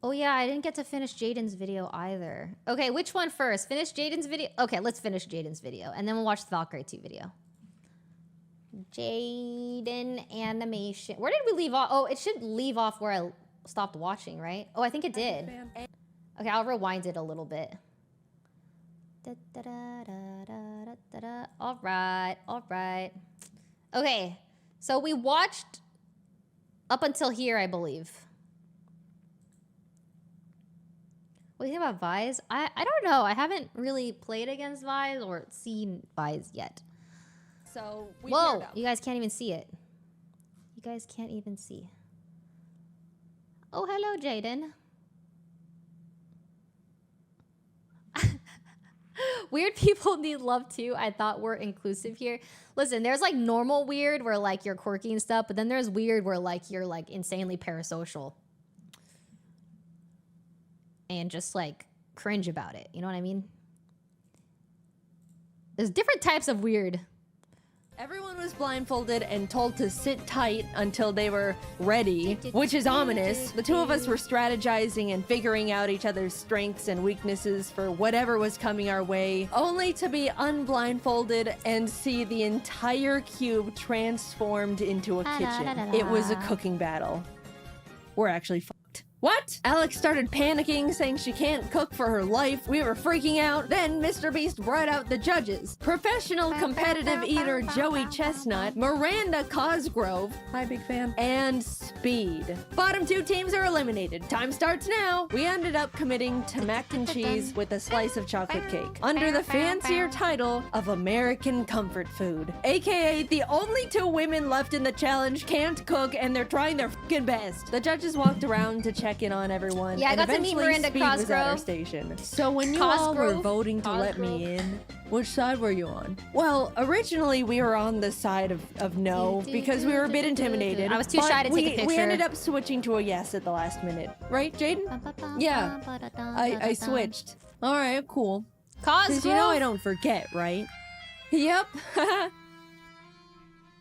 Oh yeah, I didn't get to finish Jaiden's video either. Okay, which one first? Finish Jaiden's video? Okay, let's finish Jaiden's video. And then we'll watch the Valkyrae 2 video. Jaidenanimation. Where did we leave off? Oh, it should leave off where I stopped watching, right? Oh, I think it did. Okay, I'll rewind it a little bit. All right, all right. Okay, so we watched up until here, I believe. What do you think about Vise? I don't know. I haven't really played against Vise or seen Vise yet. So we Whoa, you guys can't even see it. You guys can't even see. Oh, hello, Jaiden. Weird people need love too. I thought we're inclusive here. Listen, there's like normal weird where like you're quirky and stuff, but then there's weird where like you're like insanely parasocial. And just like cringe about it. You know what I mean? There's different types of weird. Everyone was blindfolded and told to sit tight until they were ready, which is ominous. The two of us were strategizing and figuring out each other's strengths and weaknesses for whatever was coming our way, only to be unblindfolded and see the entire cube transformed into a kitchen. It was a cooking battle. We're actually fucked. What? Alex started panicking, saying she can't cook for her life. We were freaking out. Then MrBeast brought out the judges. Professional competitive eater Joey Chestnut, Miranda Cosgrove, hi big fan, and Speed. Bottom two teams are eliminated. Time starts now. We ended up committing to mac and cheese with a slice of chocolate cake, under the fancier title of American Comfort Food. AKA the only two women left in the challenge can't cook and they're trying their fucking best. The judges walked around to check in on everyone. Yeah, I got to meet Miranda Speed was at our Cosgrove. station. So when you all were voting to let me in, which side were you on? Well, originally we were on the side of no because we were a bit intimidated. I was too shy to take a picture. We ended up switching to a yes at the last minute. Right, Jaiden? Yeah, I switched. All right, cool. Cosgrove? Because you know I don't forget, right? Yep.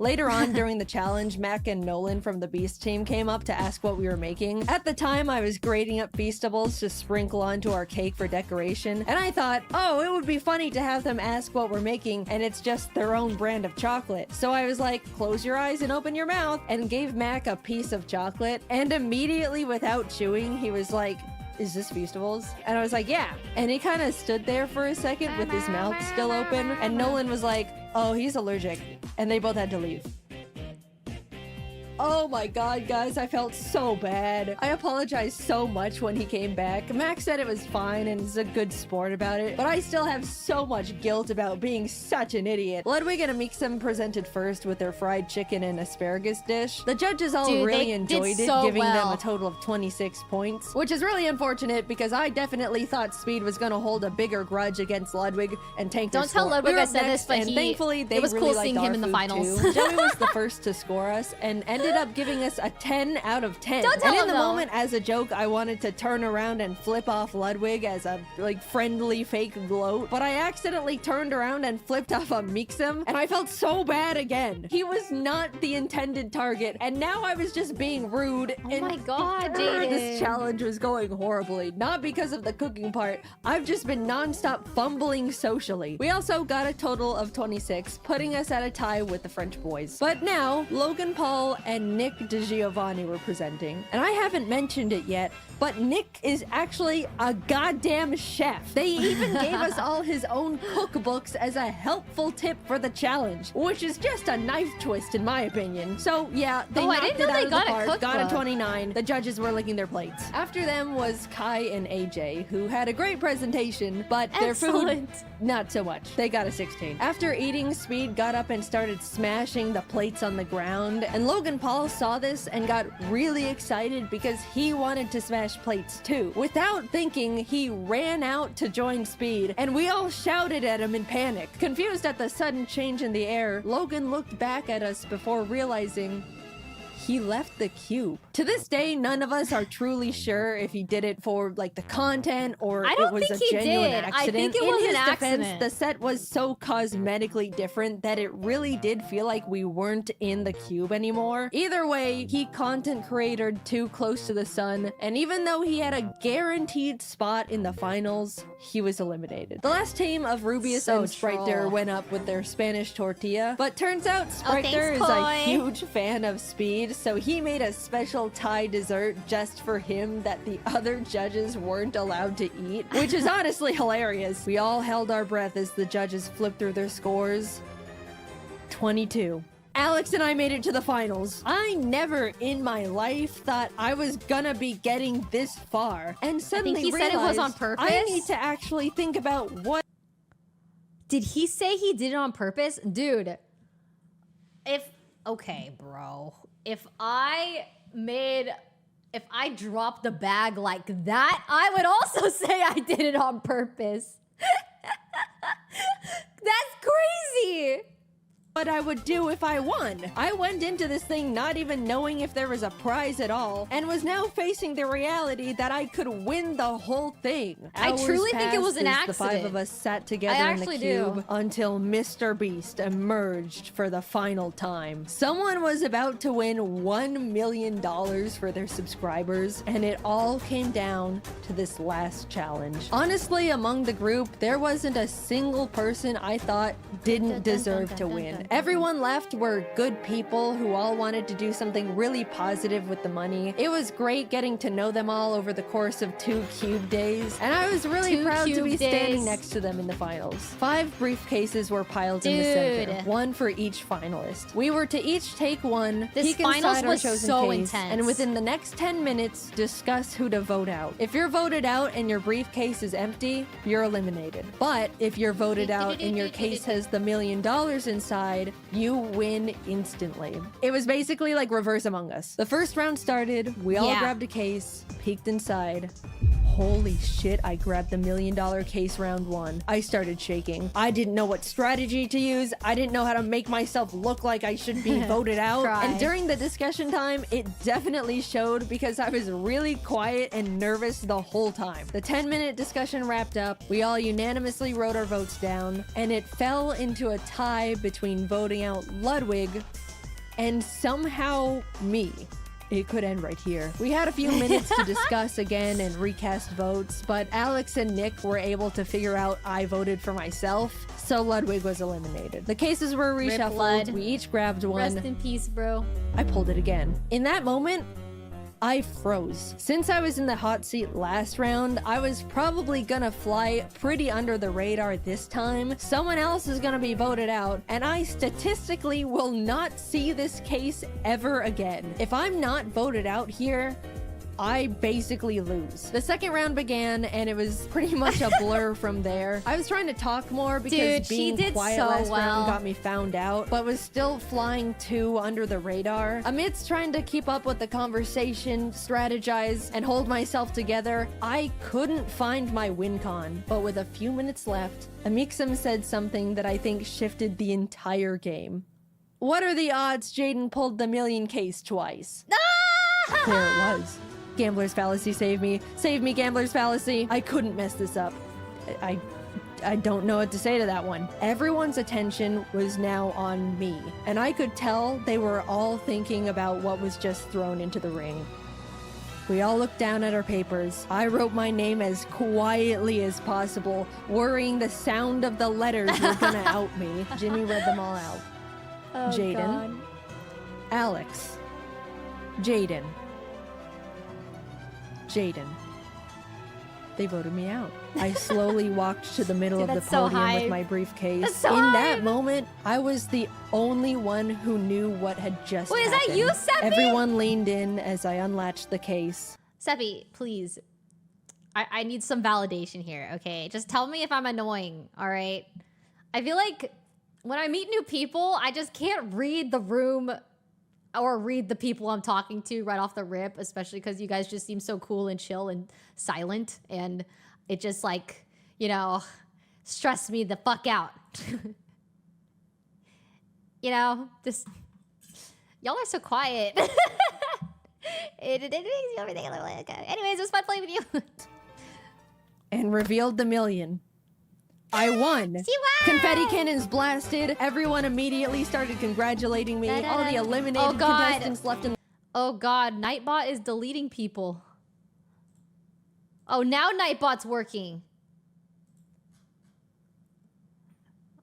Later on during the challenge, Mac and Nolan from the Beast team came up to ask what we were making. At the time, I was grating up Feastables to sprinkle onto our cake for decoration, and I thought, oh, it would be funny to have them ask what we're making, and it's just their own brand of chocolate. So I was like, close your eyes and open your mouth, and gave Mac a piece of chocolate, and immediately without chewing, he was like, is this Feastables? And I was like, yeah. And he kind of stood there for a second with his mouth still open, and Nolan was like, oh, he's allergic. And they both had to leave. Oh my god, guys, I felt so bad. I apologized so much when he came back. Max said it was fine and is a good sport about it, but I still have so much guilt about being such an idiot. Ludwig and Amixem presented first with their fried chicken and asparagus dish. The judges all really enjoyed it, giving them a total of 26 points, which is really unfortunate because I definitely thought Speed was gonna hold a bigger grudge against Ludwig and tank their score. Don't tell Ludwig I said this, but thankfully they it was really cool seeing him in the finals. Joey was the first to score us and ended up giving us a 10 out of 10. Don't tell and in him the though. moment, as a joke, I wanted to turn around and flip off Ludwig as a like friendly fake gloat, but I accidentally turned around and flipped off a Mixem, and I felt so bad again. He was not the intended target, and now I was just being rude. Oh my god, Jaiden. This challenge was going horribly, not because of the cooking part. I've just been non-stop fumbling socially. We also got a total of 26, putting us at a tie with the French boys. But now, Logan Paul and Nick DeGiovanni were presenting, and I haven't mentioned it yet, but Nick is actually a goddamn chef. They even gave us all his own cookbooks as a helpful tip for the challenge, which is just a knife twist in my opinion. So yeah, they knocked it out of the park, got a 29. The judges were licking their plates. After them was Kai and AJ, who had a great presentation, but their food, not so much. They got a 16. After eating, Speed got up and started smashing the plates on the ground, and Logan Paul saw this and got really excited because he wanted to smash plates too. Without thinking, he ran out to join Speed, and we all shouted at him in panic. Confused at the sudden change in the air, Logan looked back at us before realizing he left the cube. To this day, none of us are truly sure if he did it for like the content or I it don't was think a he genuine did. accident. I think it In was his an defense, accident. the set was so cosmetically different that it really did feel like we weren't in the cube anymore. Either way, he content created too close to the sun, and even though he had a guaranteed spot in the finals, he was eliminated. The last team of Rubius So and Spriter troll. went up with their Spanish tortilla, but turns out Spriter thanks, is a Koi. huge fan of speed, so he made a special Thai dessert just for him that the other judges weren't allowed to eat, which is honestly hilarious. We all held our breath as the judges flipped through their scores. 22. Alex and I made it to the finals. I never in my life thought I was gonna be getting this far, and suddenly he said it was on realized purpose. I need to actually think about what. Did he say he did it on purpose? Dude, okay, bro. If I dropped the bag like that, I would also say I did it on purpose. That's crazy. What I would do if I won. I went into this thing not even knowing if there was a prize at all, and was now facing the reality that I could win the whole thing. I Hours truly think it was an passed as the five accident. of us sat together I in the actually cube do. until MrBeast emerged for the final time. Someone was about to win $1 million for their subscribers, and it all came down to this last challenge. Honestly, among the group, there wasn't a single person I thought didn't deserve to win. Everyone left were good people who all wanted to do something really positive with the money. It was great getting to know them all over the course of 2 cube days, and I was really 2 proud to cube be standing days. next to them in the finals. 5 briefcases were piled in the center, Dude. 1 for each finalist. We were to each take one, This peek finals inside our was chosen so case, intense. and within the next 10 minutes, discuss who to vote out. If you're voted out and your briefcase is empty, you're eliminated. But if you're voted out and your case has the $1 million inside, you win instantly. It was basically like reverse Among Us. The first round started, we all Yeah. grabbed a case, peeked inside. Holy shit, I grabbed the $1 million case round 1. I started shaking. I didn't know what strategy to use. I didn't know how to make myself look like I should be voted out. Cry. And during the discussion time, it definitely showed because I was really quiet and nervous the whole time. The 10-minute discussion wrapped up. We all unanimously wrote our votes down, and it fell into a tie between voting out Ludwig and somehow me. It could end right here. We had a few minutes to discuss again and recast votes, but Alex and Nick were able to figure out I voted for myself, so Ludwig was eliminated. The cases were Rip reshuffled. Lud. We each grabbed one. Rest in peace, bro. I pulled it again. In that moment, I froze. Since I was in the hot seat last round, I was probably gonna fly pretty under the radar this time. Someone else is gonna be voted out, and I statistically will not see this case ever again. If I'm not voted out here, I basically lose. The second round began, and it was pretty much a blur from there. I was trying to talk more because Dude, she being did quiet so last well. round got me found out, but was still flying 2 under the radar. Amidst trying to keep up with the conversation, strategize, and hold myself together, I couldn't find my win con. But with a few minutes left, Amixem said something that I think shifted the entire game. What are the odds Jaiden pulled the $1 million case twice? There it was. Gambler's fallacy, save me. Save me, gambler's fallacy. I couldn't mess this up. I don't know what to say to that one. Everyone's attention was now on me, and I could tell they were all thinking about what was just thrown into the ring. We all looked down at our papers. I wrote my name as quietly as possible, worrying the sound of the letters were gonna out me. Jimmy read them all out. Oh, Jaiden, God. Alex, Jaiden. Jaiden. They voted me out. I slowly walked to the middle Dude, of the that's so podium hype. with my briefcase. That's so In that hype. moment, I was the only one who knew what had just Wait, is happened. that you, Seppi? Everyone leaned in as I unlatched the case. Seppi, please. I need some validation here, okay? Just tell me if I'm annoying, all right? I feel like when I meet new people, I just can't read the room or read the people I'm talking to right off the rip, especially because you guys just seem so cool and chill and silent. And it just like, you know, stressed me the fuck out. You know, Y'all are so quiet. It makes you everything. Anyways, it was fun playing with you. And revealed the million. I won. She won! Confetti cannons blasted. Everyone immediately started congratulating me. All the eliminated contestants left in. Oh god, Nightbot is deleting people. Oh, now Nightbot's working.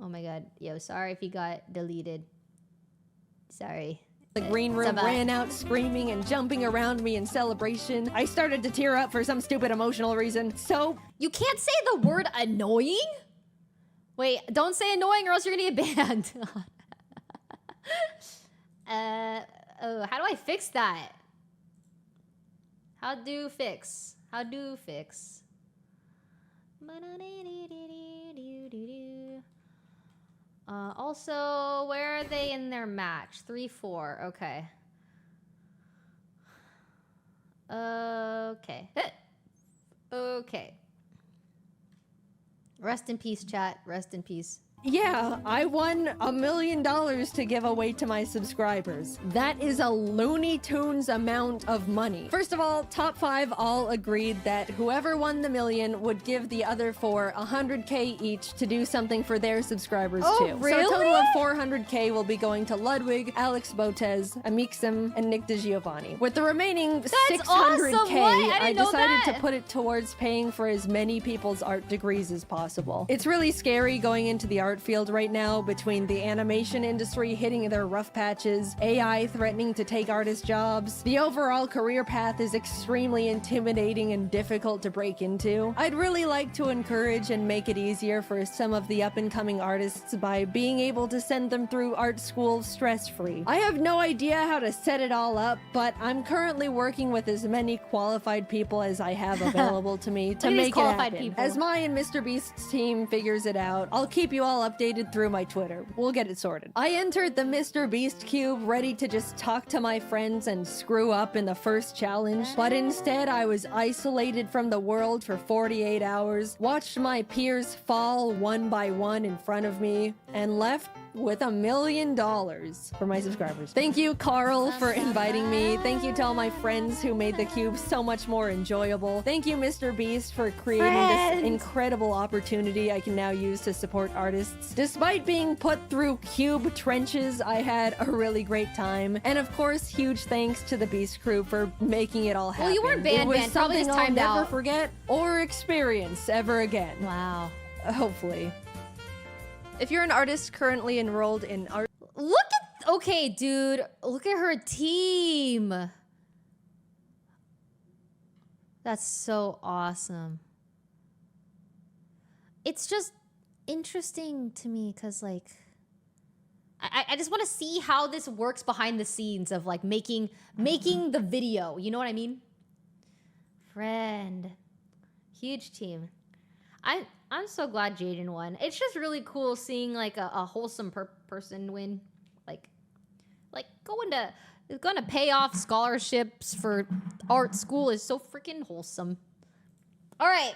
Oh my god. Yo, sorry if you got deleted. Sorry. The green room ran out screaming and jumping around me in celebration. I started to tear up for some stupid emotional reason. So you can't say the word annoying? Wait, don't say annoying or else you're gonna get banned. Oh, how do I fix that? How do fix? Also, where are they in their match? 3-4. Okay. Okay. Okay. Rest in peace, chat. Rest in peace. yeah, I won $1 million to give away to my subscribers. That is a Looney Tunes amount of money. First of all, top 5 all agreed that whoever won the million would give the other 4 $100K each to do something for their subscribers too. Really? So a total of $400K will be going to Ludwig, Alex Botez, Amixem, and Nick DeGiovanni. With the remaining $600K, awesome. What? I I didn't know decided to that. put it towards paying for as many people's art degrees as possible. It's really scary going into the art field right now between the animation industry hitting their rough patches, AI threatening to take artist jobs. The overall career path is extremely intimidating and difficult to break into. I'd really like to encourage and make it easier for some of the up-and-coming artists by being able to send them through art school stress-free. I have no idea how to set it all up, but I'm currently working with as many qualified people as I have available to me to Look at these make it qualified happen. people. As my and MrBeast's team figures it out, I'll keep you all updated through my Twitter. We'll get it sorted. I entered the MrBeast cube ready to just talk to my friends and screw up in the first challenge, but instead I was isolated from the world for 48 hours, watched my peers fall one by one in front of me, and left with $1 million for my subscribers. Thank you, Carl, for inviting me. Thank you to all my friends who made the cube so much more enjoyable. Thank you, MrBeast, for creating this incredible opportunity I can now use to support artists. Despite being put through cube trenches, I had a really great time. And of course, huge thanks to the Beast crew for making it all happen. Well, you weren't banned, It was probably something just I'll timed never out. forget or experience ever again. Wow. Hopefully. If you're an artist currently enrolled in art... Look at... Okay, dude. Look at her team. That's so awesome. It's just interesting to me because, like... I just want to see how this works behind the scenes of, like, making the video. You know what I mean? Friend. Huge team. I'm so glad Jaden won. It's just really cool seeing like a wholesome person win. Like going to pay off scholarships for art school is so freaking wholesome. All right.